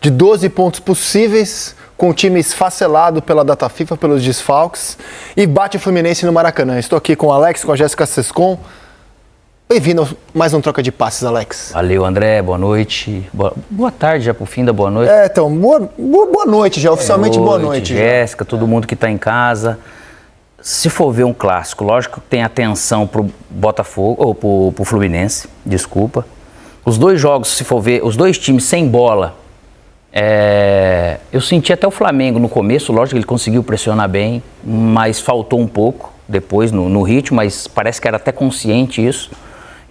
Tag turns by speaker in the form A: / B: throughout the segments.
A: de 12 pontos possíveis, com o time esfacelado pela data FIFA, pelos desfalques, e bate o Fluminense no Maracanã. Estou aqui com o Alex, com a Jéssica Sescon. Bem-vindo a mais um Troca de Passes, Alex.
B: Valeu, André. Boa noite. Boa tarde já pro fim da boa noite.
A: Então, boa noite já, oficialmente boa noite.
B: Jéssica, todo mundo que está em casa. Se for ver um clássico, lógico que tem atenção pro Botafogo, ou pro Fluminense, desculpa. Os dois jogos, se for ver, os dois times sem bola, eu senti até o Flamengo no começo, lógico que ele conseguiu pressionar bem, mas faltou um pouco depois no ritmo, mas parece que era até consciente isso.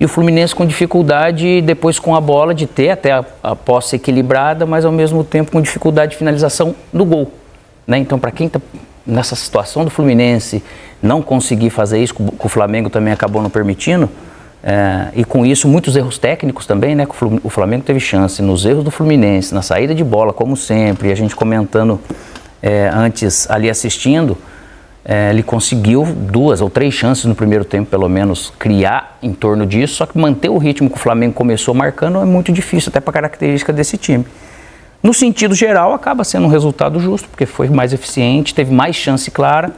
B: E o Fluminense com dificuldade, depois com a bola, de ter até a posse equilibrada, mas ao mesmo tempo com dificuldade de finalização do gol. Né? Então, para quem está nessa situação do Fluminense, não conseguir fazer isso, que o Flamengo também acabou não permitindo, e com isso muitos erros técnicos também, né? O Flamengo teve chance nos erros do Fluminense, na saída de bola, como sempre, e a gente comentando antes ali assistindo, ele conseguiu 2 ou 3 chances no primeiro tempo, pelo menos, criar em torno disso, só que manter o ritmo que o Flamengo começou marcando é muito difícil, até para a característica desse time. No sentido geral, acaba sendo um resultado justo, porque foi mais eficiente, teve mais chance clara,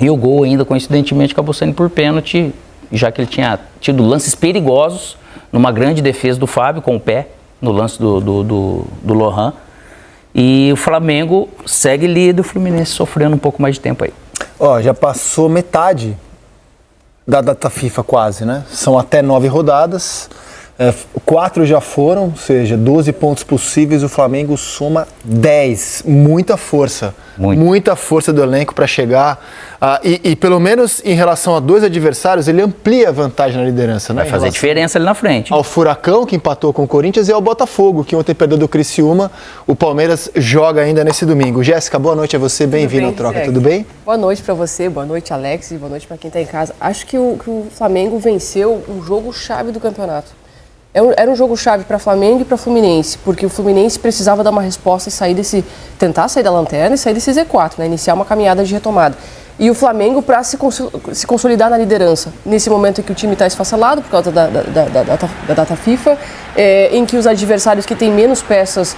B: e o gol ainda, coincidentemente, acabou sendo por pênalti, já que ele tinha tido lances perigosos, numa grande defesa do Fábio, com o pé, no lance do Lohan, e o Flamengo segue líder, o Fluminense sofrendo um pouco mais de tempo aí.
A: Já passou metade da data FIFA quase, né? São até 9 rodadas, 4 já foram, ou seja, 12 pontos possíveis, o Flamengo soma 10. Muita força, muita força do elenco para chegar. E pelo menos em relação a 2 adversários, ele amplia a vantagem na liderança. Né?
B: Vai fazer diferença ali na frente.
A: Ao Furacão, que empatou com o Corinthians, e ao Botafogo, que ontem perdeu do Criciúma. O Palmeiras joga ainda nesse domingo. Jéssica, boa noite a você, bem-vindo ao Troca, tudo bem?
C: Boa noite para você, boa noite, Alex, e boa noite para quem está em casa. Acho que o Flamengo venceu um jogo-chave do campeonato. Era um jogo-chave para Flamengo e para Fluminense, porque o Fluminense precisava dar uma resposta e tentar sair da lanterna e sair desse Z4, né? Iniciar uma caminhada de retomada. E o Flamengo para se consolidar na liderança, nesse momento em que o time está esfacelado por causa da data FIFA, em que os adversários que têm menos peças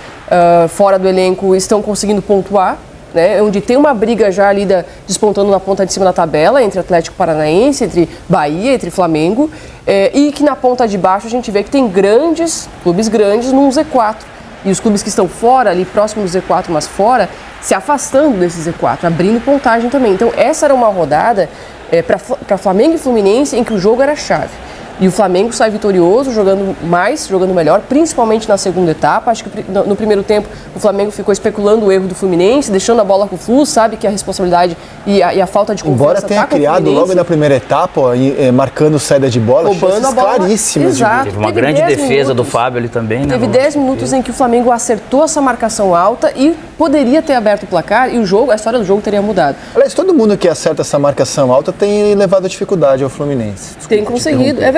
C: fora do elenco estão conseguindo pontuar, né, onde tem uma briga já ali despontando na ponta de cima da tabela entre Atlético Paranaense, entre Bahia, entre Flamengo, e que na ponta de baixo a gente vê que tem clubes grandes num Z4. E os clubes que estão fora, ali próximos do Z4, mas fora, se afastando desse Z4, abrindo pontagem também. Então essa era uma rodada para Flamengo e Fluminense em que o jogo era chave. E o Flamengo sai vitorioso, jogando melhor, principalmente na segunda etapa. Acho que no primeiro tempo o Flamengo ficou especulando o erro do Fluminense, deixando a bola com o Flu, sabe que a responsabilidade e a falta de confiança.
A: Embora tenha criado logo na primeira etapa, marcando saída de bola, chances claríssimas.
C: Exato.
B: Teve uma grande defesa do Fábio ali também.
C: Teve 10 minutos em que o Flamengo acertou essa marcação alta e poderia ter aberto o placar, e a história do jogo teria mudado.
A: Aliás, todo mundo que acerta essa marcação alta tem levado dificuldade ao Fluminense.
C: Tem conseguido, é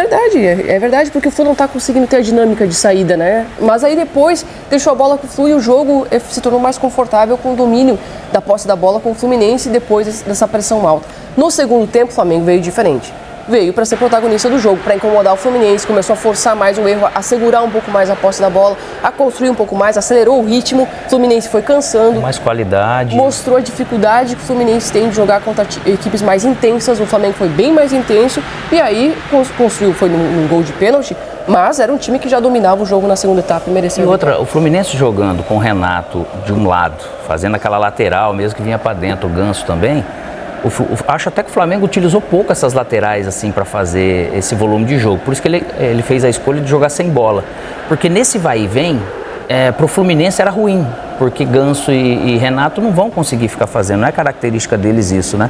C: verdade, porque o Flu não está conseguindo ter a dinâmica de saída, né? Mas aí depois deixou a bola com o Flu e o jogo se tornou mais confortável com o domínio da posse da bola com o Fluminense depois dessa pressão alta. No segundo tempo, o Flamengo veio diferente. Veio para ser protagonista do jogo, para incomodar o Fluminense, começou a forçar mais o erro, a segurar um pouco mais a posse da bola, a construir um pouco mais, acelerou o ritmo, o Fluminense foi cansando.
B: Mais qualidade.
C: Mostrou a dificuldade que o Fluminense tem de jogar contra equipes mais intensas, o Flamengo foi bem mais intenso, e aí construiu, foi num gol de pênalti, mas era um time que já dominava o jogo na segunda etapa e mereceu.
B: E outra, o Fluminense jogando com o Renato de um lado, fazendo aquela lateral mesmo que vinha para dentro, o Ganso também. Acho até que o Flamengo utilizou pouco essas laterais assim para fazer esse volume de jogo. Por isso que ele fez a escolha de jogar sem bola. Porque nesse vai e vem, para o Fluminense era ruim. Porque Ganso e Renato não vão conseguir ficar fazendo. Não é característica deles isso, né?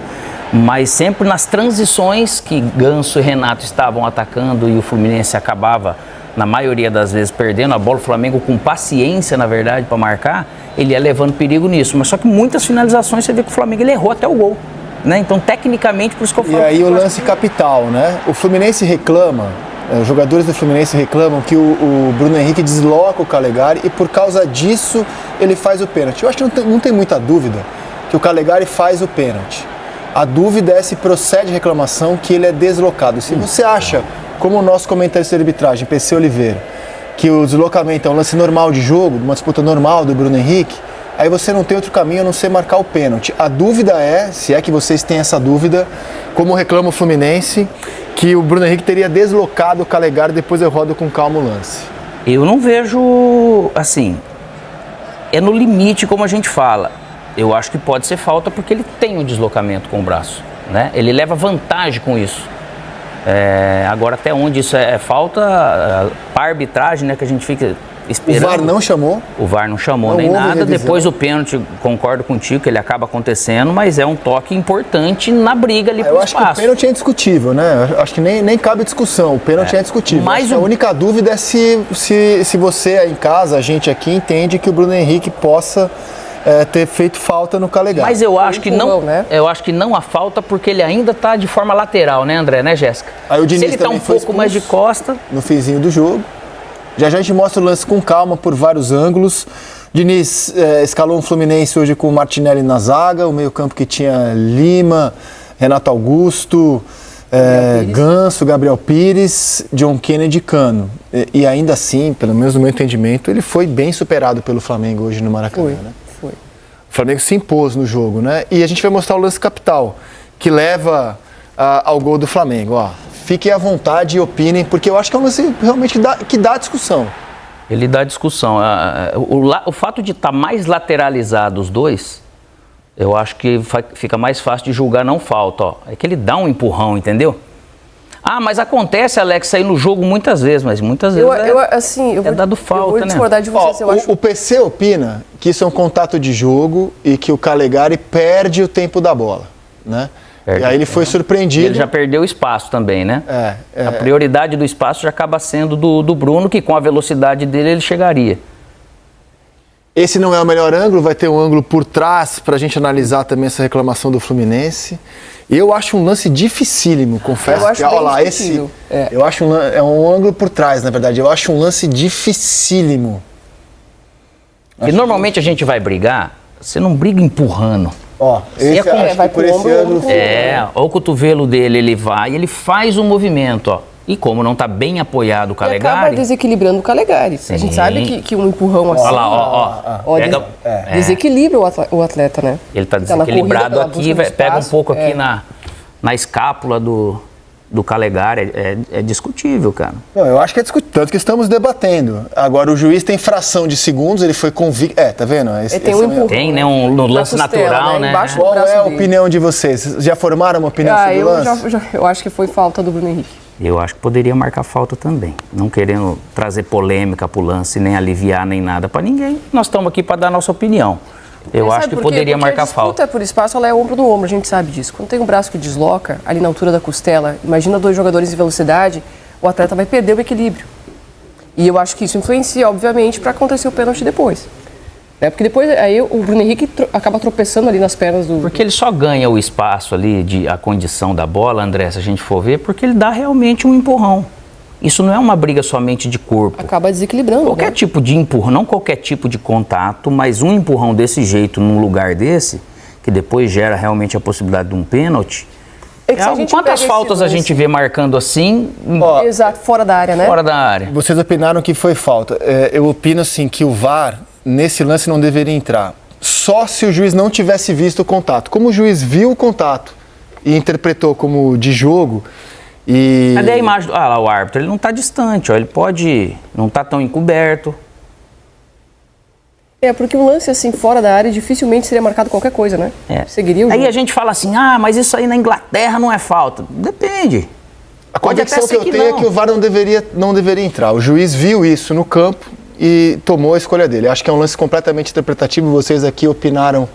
B: Mas sempre nas transições que Ganso e Renato estavam atacando e o Fluminense acabava, na maioria das vezes, perdendo a bola, o Flamengo com paciência, na verdade, para marcar, ele ia levando perigo nisso. Mas só que muitas finalizações, você vê que o Flamengo ele errou até o gol. Né? Então, tecnicamente, por isso que eu falo...
A: E aí o lance capital, né? O Fluminense reclama, os jogadores do Fluminense reclamam que o Bruno Henrique desloca o Calegari e por causa disso ele faz o pênalti. Eu acho que não tem muita dúvida que o Calegari faz o pênalti. A dúvida é se procede reclamação que ele é deslocado. Se você acha, como o nosso comentarista de arbitragem, PC Oliveira, que o deslocamento é um lance normal de jogo, uma disputa normal do Bruno Henrique, aí você não tem outro caminho a não ser marcar o pênalti. A dúvida é, se é que vocês têm essa dúvida, como reclama o Fluminense, que o Bruno Henrique teria deslocado o Calegari, depois eu rodo com calma o lance.
B: Eu não vejo, assim, é no limite como a gente fala. Eu acho que pode ser falta porque ele tem um deslocamento com o braço, né? Ele leva vantagem com isso. Agora, até onde isso é falta, para a arbitragem, né, que a gente fica esperando.
A: O VAR não chamou?
B: O VAR não chamou
A: Não
B: nem
A: houve
B: nada.
A: revisão.
B: Depois o pênalti, concordo contigo que ele acaba acontecendo, mas é um toque importante na briga ali
A: Eu
B: pro
A: acho que o
B: espaço.
A: pênalti é indiscutível, né? Eu acho que nem cabe discussão, o pênalti é indiscutível.
B: Mas
A: Acho que
B: o-
A: a única dúvida é se você aí em casa, a gente aqui, entende que o Bruno Henrique possa ter feito falta no Calegari.
B: Mas eu acho que
C: empurrão,
B: não,
C: né?
B: eu acho que não há falta porque ele ainda está de forma lateral, né, André, né, Jéssica?
A: Aí o Diniz
B: Se ele está
A: também
B: um
A: foi
B: pouco mais de
A: expulso.
B: costa,
A: No finzinho do jogo. Já a gente mostra o lance com calma, por vários ângulos. Diniz escalou um Fluminense hoje com o Martinelli na zaga, o meio-campo que tinha Lima, Renato Augusto, Ganso, Gabriel Pires, John Kennedy e Cano. E ainda assim, pelo menos no meu entendimento, ele foi bem superado pelo Flamengo hoje no Maracanã.
C: Foi,
A: Né?
C: foi.
A: O Flamengo se impôs no jogo, né? E a gente vai mostrar o lance capital, que leva ao gol do Flamengo. Ó, fiquem à vontade e opinem, porque eu acho que é um lance realmente que dá discussão.
B: ele dá discussão. O fato de estar mais lateralizado os dois, eu acho que fica mais fácil de julgar não falta. Ó. É que ele dá um empurrão, entendeu? Ah, mas acontece, Alex, aí no jogo muitas vezes, mas muitas vezes
C: Eu vou,
B: dado
C: eu
B: falta,
C: vou
B: né?
C: discordar de vocês. Eu acho
A: O PC opina que isso é um contato de jogo e que o Calegari perde o tempo da bola, né?
B: Perde
A: e aí ele foi surpreendido.
B: Ele já perdeu espaço também, né? A prioridade do espaço já acaba sendo do Bruno, que com a velocidade dele ele chegaria.
A: Esse não é o melhor ângulo, vai ter um ângulo por trás para a gente analisar também essa reclamação do Fluminense. Eu acho um lance dificílimo, confesso.
C: Eu acho
A: que,
C: bem
A: olha lá,
C: discutível.
A: eu acho é um ângulo por trás, na verdade. Eu acho um lance dificílimo.
B: E normalmente a gente vai brigar, você não briga empurrando.
A: Ó,
B: E
A: esse,
B: é com-
A: acho
C: vai
A: que por
C: com o
A: esse
C: ombro,
A: ângulo.
C: ombro.
B: Ó, o cotovelo dele, ele vai, ele faz um movimento, ó. E como não tá bem apoiado o
C: E acaba
B: Calegari,
C: desequilibrando o Calegari. A gente sabe que um empurrão assim
B: olha lá, ó. Pega,
C: desequilibra o atleta, né?
B: ele tá
C: na corrida
B: desequilibrado
C: pela
B: aqui,
C: busca do
B: pega um
C: espaço,
B: pouco aqui na escápula do Calegari, é discutível, cara.
A: Não, eu acho que é discutível, tanto que estamos debatendo. Agora o juiz tem fração de segundos, ele foi convicto. Tá vendo?
C: Tem um empurrão.
B: Tem, né, no
C: Na
B: lance
C: costela,
B: natural, né?
C: Embaixo do
A: Qual
C: braço
A: é a
C: dele.
A: opinião de vocês? Já formaram uma opinião sobre o lance?
C: Eu acho que foi falta do Bruno Henrique.
B: Eu acho que poderia marcar falta também. Não querendo trazer polêmica pro lance, nem aliviar, nem nada pra ninguém. Nós estamos aqui para dar nossa opinião. Eu
C: Mas
B: acho
C: sabe
B: que
C: por quê?
B: poderia
C: Porque
B: marcar
C: a disputa
B: falta.
C: por espaço, ela é ombro no ombro, a gente sabe disso. Quando tem um braço que desloca, ali na altura da costela, imagina dois jogadores de velocidade, o atleta vai perder o equilíbrio. E eu acho que isso influencia, obviamente, para acontecer o pênalti depois. Porque depois aí o Bruno Henrique acaba tropeçando ali nas pernas do...
B: Porque ele só ganha o espaço ali, a condição da bola, André, se a gente for ver, porque ele dá realmente um empurrão. Isso não é uma briga somente de corpo.
C: Acaba desequilibrando,
B: Qualquer
C: né?
B: tipo de empurrão, não qualquer tipo de contato, mas um empurrão desse jeito, num lugar desse, que depois gera realmente a possibilidade de um pênalti.
C: É que se a gente
B: Quantas
C: pega
B: faltas
C: esse
B: a gente vê marcando assim,
A: Ó,
C: Exato, fora da área, né?
B: fora da área?
A: Vocês opinaram que foi falta. Eu opino assim que o VAR, nesse lance, não deveria entrar. Só se o juiz não tivesse visto o contato. Como o juiz viu o contato e interpretou como de jogo... E...
B: Cadê a imagem? Ah lá, o árbitro, ele não está distante, ó, ele pode não tá tão encoberto.
C: Porque um lance assim fora da área dificilmente seria marcado qualquer coisa, né? Seguiria o
B: Aí
C: jogo.
B: a gente fala assim, mas isso aí na Inglaterra não é falta. Depende.
A: A
B: Pode até
A: convicção que
B: ser
A: eu
B: que
A: tenho
B: não.
A: é que o VAR não deveria entrar. O juiz viu isso no campo e tomou a escolha dele. Acho que é um lance completamente interpretativo. Vocês aqui opinaram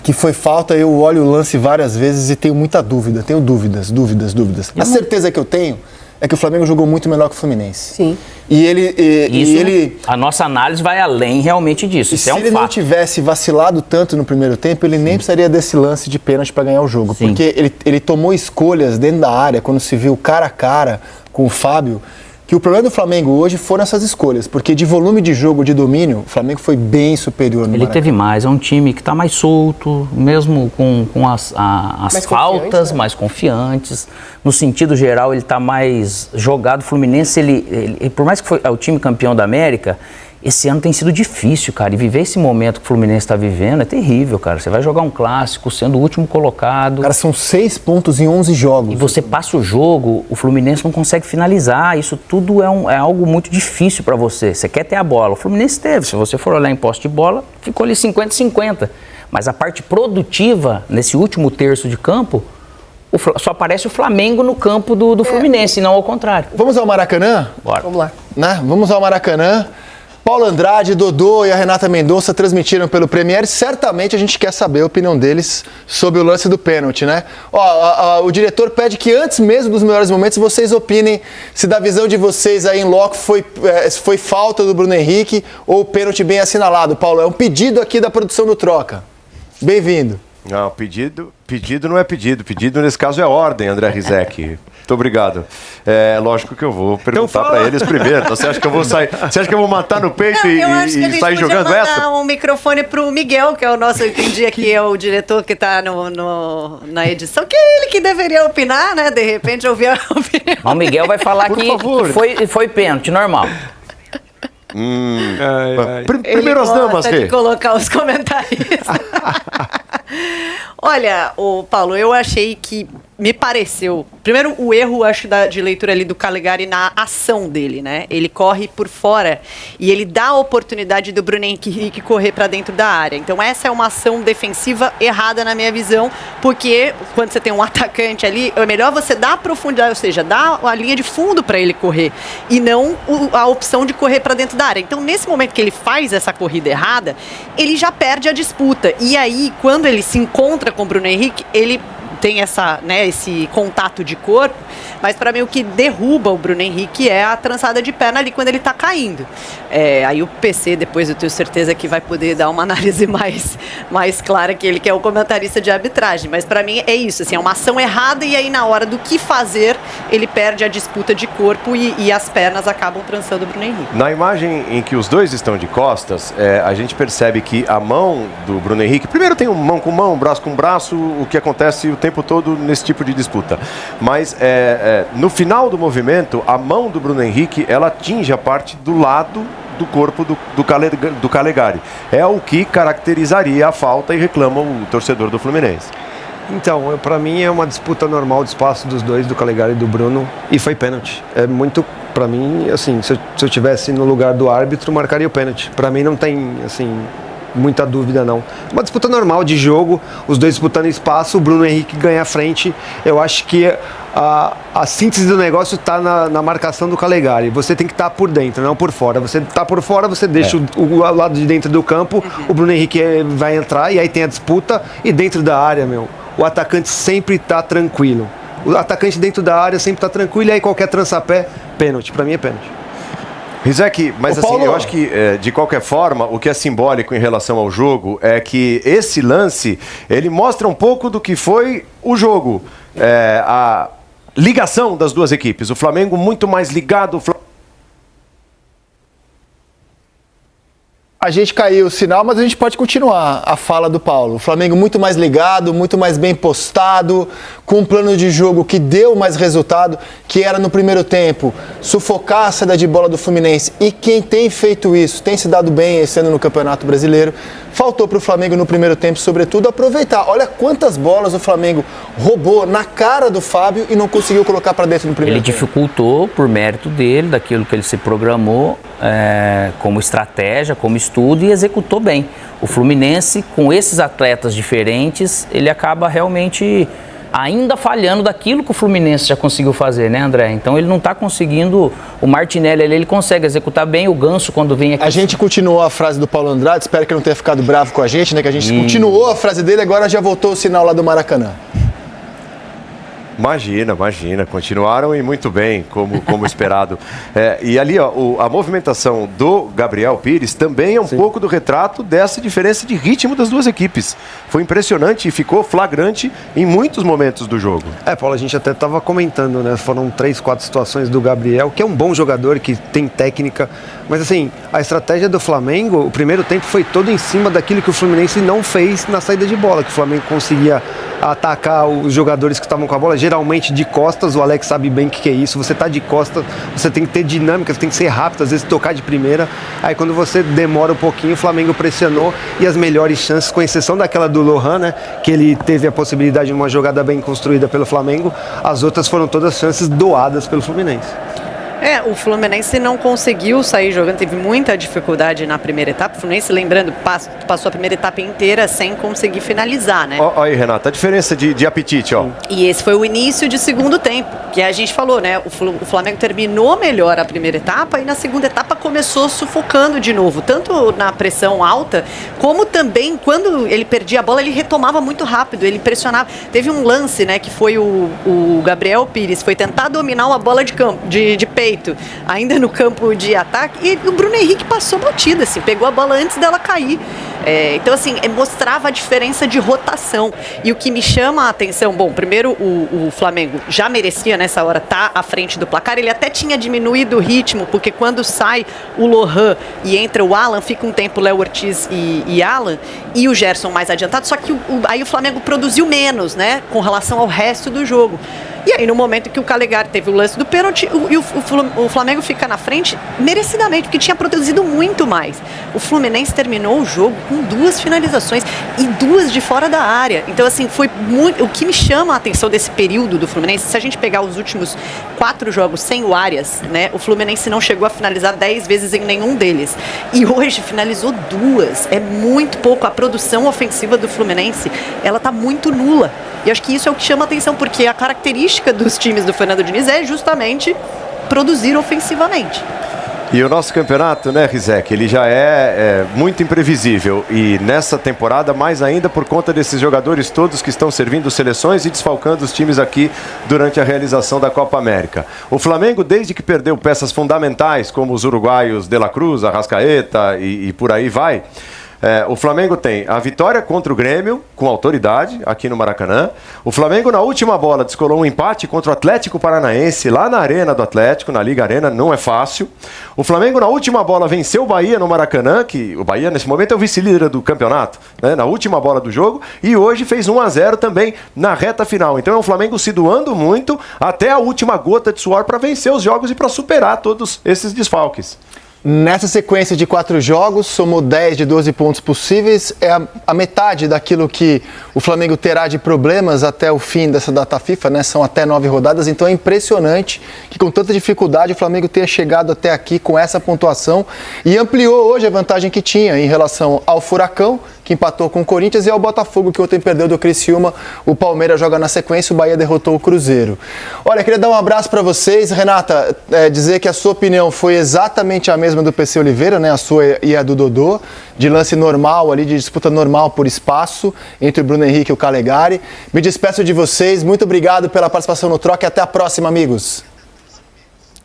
A: que foi falta. Eu olho o lance várias vezes e tenho muita dúvida. Tenho dúvidas. A certeza que eu tenho é que o Flamengo jogou muito melhor que o Fluminense.
C: Sim.
A: E ele
B: A nossa análise vai além realmente disso.
A: E
B: Isso
A: se
B: é um
A: ele não
B: fato.
A: tivesse vacilado tanto no primeiro tempo, ele nem precisaria desse lance de pênalti para ganhar o jogo.
B: Sim.
A: Porque ele tomou escolhas dentro da área, quando se viu cara a cara com o Fábio, que o problema do Flamengo hoje foram essas escolhas, porque de volume de jogo, de domínio, o Flamengo foi bem superior no
B: Ele
A: Maracanã.
B: teve mais, é um time que está mais solto, mesmo com as faltas,
C: né?
B: mais confiantes. No sentido geral, ele está mais jogado. O Fluminense, ele, por mais que foi o time campeão da América, esse ano tem sido difícil, cara. E viver esse momento que o Fluminense está vivendo é terrível, cara. Você vai jogar um clássico sendo o último colocado.
A: Cara, são 6 pontos em 11 jogos.
B: E você passa o jogo, o Fluminense não consegue finalizar. Isso tudo é algo muito difícil para você. Você quer ter a bola. O Fluminense teve. Se você for olhar em posse de bola, ficou ali 50-50. Mas a parte produtiva, nesse último terço de campo, só aparece o Flamengo no campo do Fluminense, e não ao contrário.
A: Vamos ao Maracanã?
B: Bora.
C: Vamos lá.
A: Né? Vamos ao Maracanã. Paulo Andrade, Dodô e a Renata Mendonça transmitiram pelo Premiere. Certamente a gente quer saber a opinião deles sobre o lance do pênalti, né? O diretor pede que antes mesmo dos melhores momentos vocês opinem se da visão de vocês aí em loco foi falta do Bruno Henrique ou pênalti bem assinalado. Paulo, é um pedido aqui da produção do Troca. Bem-vindo.
D: Não, pedido não é pedido. Pedido, nesse caso, é ordem, André Rizek. Muito obrigado. É lógico que eu vou perguntar para eles primeiro. Então, você acha que eu vou sair? Você acha que eu vou matar no peito
E: eu acho que a
D: e
E: gente
D: sair
E: podia
D: jogando
E: mandar
D: essa?
E: um microfone pro Miguel, que é o nosso, eu entendi aqui, é o diretor que tá na edição, que é ele que deveria opinar, né? De repente ouvir a opinião.
B: Mas o Miguel vai falar
D: Por
B: que
D: favor.
B: foi pênalti, normal.
D: Primeiro as damas,
E: Rê.
D: Rê.
E: De colocar os comentários. Olha, Paulo, eu achei que me pareceu... Primeiro, o erro, acho, de leitura ali do Calegari na ação dele, né? Ele corre por fora e ele dá a oportunidade do Bruno Henrique correr para dentro da área. Então, essa é uma ação defensiva errada na minha visão, porque quando você tem um atacante ali, é melhor você dar a profundidade, ou seja, dar a linha de fundo para ele correr e não a opção de correr para dentro da área. Então, nesse momento que ele faz essa corrida errada, ele já perde a disputa. E aí, quando ele se encontra com o Bruno Henrique, ele tem esse contato de corpo, mas para mim o que derruba o Bruno Henrique é a trançada de perna ali quando ele está caindo. Aí o PC, depois eu tenho certeza que vai poder dar uma análise mais clara, que ele que é o comentarista de arbitragem, mas para mim é isso, assim, é uma ação errada e aí na hora do que fazer, ele perde a disputa de corpo e as pernas acabam trançando o Bruno Henrique.
D: Na imagem em que os dois estão de costas, a gente percebe que a mão do Bruno Henrique, primeiro tem mão com mão, braço com braço, o que acontece o tempo todo nesse tipo de disputa. Mas no final do movimento, a mão do Bruno Henrique, ela atinge a parte do lado do corpo do Calegari. É o que caracterizaria a falta e reclama o torcedor do Fluminense.
F: Então, para mim é uma disputa normal de espaço dos dois, do Calegari e do Bruno, e foi pênalti. É muito, para mim, assim, se eu tivesse no lugar do árbitro, marcaria o pênalti. Para mim não tem, assim, muita dúvida não. Uma disputa normal de jogo, os dois disputando espaço, o Bruno Henrique ganha a frente. Eu acho que a síntese do negócio está na marcação do Calegari. Você tem que estar por dentro, não por fora. Você está por fora, você deixa o lado de dentro do campo, o Bruno Henrique vai entrar e aí tem a disputa e dentro da área, o atacante sempre está tranquilo. O atacante dentro da área sempre está tranquilo e aí qualquer trançapé, pênalti. Para mim é pênalti.
D: Rizek, mas assim, eu acho que, de qualquer forma, o que é simbólico em relação ao jogo é que esse lance, ele mostra um pouco do que foi o jogo. A ligação das duas equipes. O Flamengo muito mais ligado.
A: A gente caiu o sinal, mas a gente pode continuar a fala do Paulo. O Flamengo muito mais ligado, muito mais bem postado, com um plano de jogo que deu mais resultado, que era no primeiro tempo sufocar a saída de bola do Fluminense. E quem tem feito isso, tem se dado bem esse ano no Campeonato Brasileiro. Faltou para o Flamengo no primeiro tempo, sobretudo, aproveitar. Olha quantas bolas o Flamengo roubou na cara do Fábio e não conseguiu colocar para dentro no primeiro tempo.
B: Ele dificultou por mérito dele, daquilo que ele se programou, como estratégia, como estudo, e executou bem. O Fluminense, com esses atletas diferentes, ele acaba realmente ainda falhando daquilo que o Fluminense já conseguiu fazer, né, André? Então ele não está conseguindo. O Martinelli ele consegue executar bem, o Ganso quando vem aqui.
A: A gente continuou a frase do Paulo Andrade, espero que não tenha ficado bravo com a gente, né? Que a gente continuou a frase dele, agora já voltou o sinal lá do Maracanã.
D: Imagina. Continuaram e muito bem, como esperado. E ali, ó, a movimentação do Gabriel Pires também é um pouco do retrato dessa diferença de ritmo das duas equipes. Foi impressionante e ficou flagrante em muitos momentos do jogo.
F: Paulo, a gente até estava comentando, né? Foram 3, 4 situações do Gabriel, que é um bom jogador, que tem técnica. Mas assim, a estratégia do Flamengo, o primeiro tempo foi todo em cima daquilo que o Fluminense não fez na saída de bola, que o Flamengo conseguia atacar os jogadores que estavam com a bola, geralmente de costas. O Alex sabe bem o que é isso. Você tá de costas, você tem que ter dinâmica, você tem que ser rápido, às vezes tocar de primeira. Aí quando você demora um pouquinho, o Flamengo pressionou, e as melhores chances, com exceção daquela do Lohan, né, que ele teve a possibilidade de uma jogada bem construída pelo Flamengo, as outras foram todas chances doadas pelo Fluminense.
E: O Fluminense não conseguiu sair jogando, teve muita dificuldade na primeira etapa. O Fluminense, lembrando, passou a primeira etapa inteira sem conseguir finalizar, né?
D: Olha aí, Renata, a diferença de apetite, ó.
E: E esse foi o início de segundo tempo, que a gente falou, né? O Flamengo terminou melhor a primeira etapa e na segunda etapa começou sufocando de novo, tanto na pressão alta, como também quando ele perdia a bola, ele retomava muito rápido, ele pressionava. Teve um lance, né, que foi o Gabriel Pires, foi tentar dominar uma bola de campo, de peito, ainda no campo de ataque, e o Bruno Henrique passou batida, assim, pegou a bola antes dela cair. Então, assim, mostrava a diferença de rotação. E o que me chama a atenção, bom, primeiro o Flamengo já merecia nessa hora estar à frente do placar, ele até tinha diminuído o ritmo, porque quando sai o Lohan e entra o Alan, fica um tempo Léo Ortiz e Alan, e o Gerson mais adiantado, só que aí o Flamengo produziu menos, né, com relação ao resto do jogo. E aí, no momento que o Calegari teve o lance do pênalti, o Flamengo fica na frente merecidamente, porque tinha produzido muito mais. O Fluminense terminou o jogo com 2 finalizações e 2 de fora da área. Então, assim, foi muito. O que me chama a atenção desse período do Fluminense, se a gente pegar os últimos 4 jogos sem o Arias, né, o Fluminense não chegou a finalizar 10 vezes em nenhum deles. E hoje finalizou 2. É muito pouco. A produção ofensiva do Fluminense, ela tá muito nula. E acho que isso é o que chama a atenção, porque a característica dos times do Fernando Diniz é justamente produzir ofensivamente.
D: E o nosso campeonato, né, Rizek, ele já é muito imprevisível. E nessa temporada, mais ainda por conta desses jogadores todos que estão servindo seleções e desfalcando os times aqui durante a realização da Copa América. O Flamengo, desde que perdeu peças fundamentais, como os uruguaios De La Cruz, Arrascaeta e por aí vai, o Flamengo tem a vitória contra o Grêmio, com autoridade, aqui no Maracanã. O Flamengo, na última bola, descolou um empate contra o Atlético Paranaense, lá na Arena do Atlético, na Liga Arena, não é fácil. O Flamengo, na última bola, venceu o Bahia no Maracanã, que o Bahia, nesse momento, é o vice-líder do campeonato, né, na última bola do jogo. E hoje fez 1-0 também na reta final. Então é o Flamengo se doando muito até a última gota de suor para vencer os jogos e para superar todos esses desfalques.
A: Nessa sequência de 4 jogos, somou 10 de 12 pontos possíveis. É a metade daquilo que o Flamengo terá de problemas até o fim dessa data FIFA, né? São até 9 rodadas, então é impressionante que com tanta dificuldade o Flamengo tenha chegado até aqui com essa pontuação e ampliou hoje a vantagem que tinha em relação ao Furacão, que empatou com o Corinthians, e ao Botafogo, que ontem perdeu do Criciúma. O Palmeiras joga na sequência, o Bahia derrotou o Cruzeiro. Olha, queria dar um abraço para vocês. Renata, dizer que a sua opinião foi exatamente a mesma do PC Oliveira, né? A sua e a do Dodô, de lance normal ali, de disputa normal por espaço entre o Bruno Henrique e o Calegari. Me despeço de vocês, muito obrigado pela participação no Troca e até a próxima, amigos.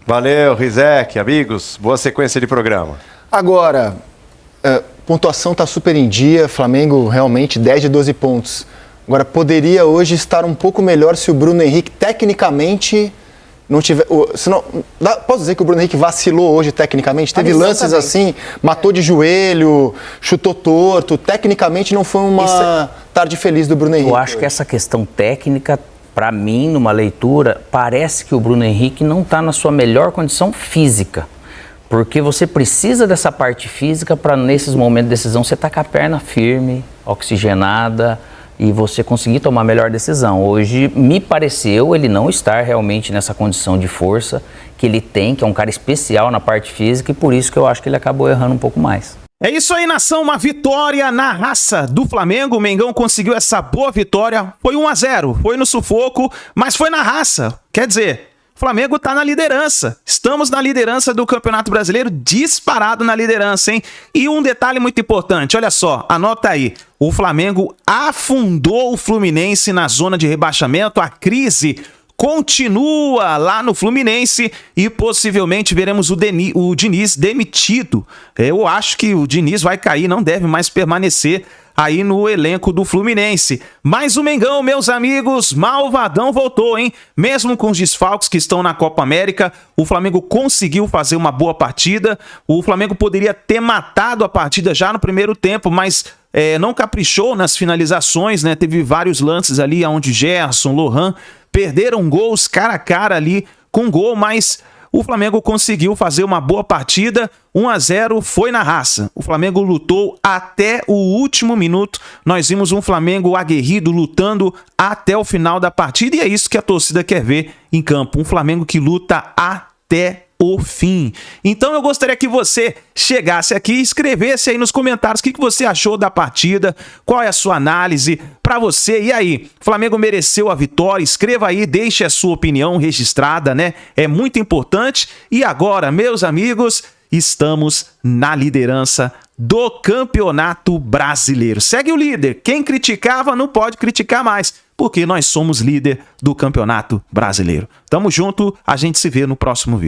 D: Valeu, Rizek, amigos, boa sequência de programa.
A: Agora, pontuação está super em dia, Flamengo realmente 10 de 12 pontos. Agora, poderia hoje estar um pouco melhor se o Bruno Henrique tecnicamente não tiver... Posso dizer que o Bruno Henrique vacilou hoje tecnicamente? Teve lances assim, matou de joelho, chutou torto. Tecnicamente não foi uma tarde feliz do Bruno Henrique.
B: Eu acho que essa questão técnica, para mim, numa leitura, parece que o Bruno Henrique não está na sua melhor condição física. Porque você precisa dessa parte física para, nesses momentos de decisão, você estar com a perna firme, oxigenada e você conseguir tomar a melhor decisão. Hoje, me pareceu ele não estar realmente nessa condição de força que ele tem, que é um cara especial na parte física, e por isso que eu acho que ele acabou errando um pouco mais.
G: É isso aí, nação, uma vitória na raça do Flamengo. O Mengão conseguiu essa boa vitória, foi 1-0, foi no sufoco, mas foi na raça. Quer dizer, o Flamengo tá na liderança. Estamos na liderança do Campeonato Brasileiro, disparado na liderança, hein? E um detalhe muito importante, olha só, anota aí. O Flamengo afundou o Fluminense na zona de rebaixamento. A crise continua lá no Fluminense e possivelmente veremos o Diniz demitido. Eu acho que o Diniz vai cair, não deve mais permanecer aí no elenco do Fluminense. Mas o Mengão, meus amigos, malvadão voltou, hein? Mesmo com os desfalques que estão na Copa América, o Flamengo conseguiu fazer uma boa partida. O Flamengo poderia ter matado a partida já no primeiro tempo, mas não caprichou nas finalizações, né? Teve vários lances ali onde Gerson, Lohan perderam gols cara a cara ali com gol, mas o Flamengo conseguiu fazer uma boa partida. 1-0 foi na raça. O Flamengo lutou até o último minuto. Nós vimos um Flamengo aguerrido lutando até o final da partida e é isso que a torcida quer ver em campo. Um Flamengo que luta até o fim. Então eu gostaria que você chegasse aqui e escrevesse aí nos comentários o que você achou da partida, qual é a sua análise para você. E aí, o Flamengo mereceu a vitória? Escreva aí, deixe a sua opinião registrada, né? É muito importante. E agora, meus amigos, estamos na liderança do Campeonato Brasileiro. Segue o líder. Quem criticava não pode criticar mais, porque nós somos líder do Campeonato Brasileiro. Tamo junto, a gente se vê no próximo vídeo.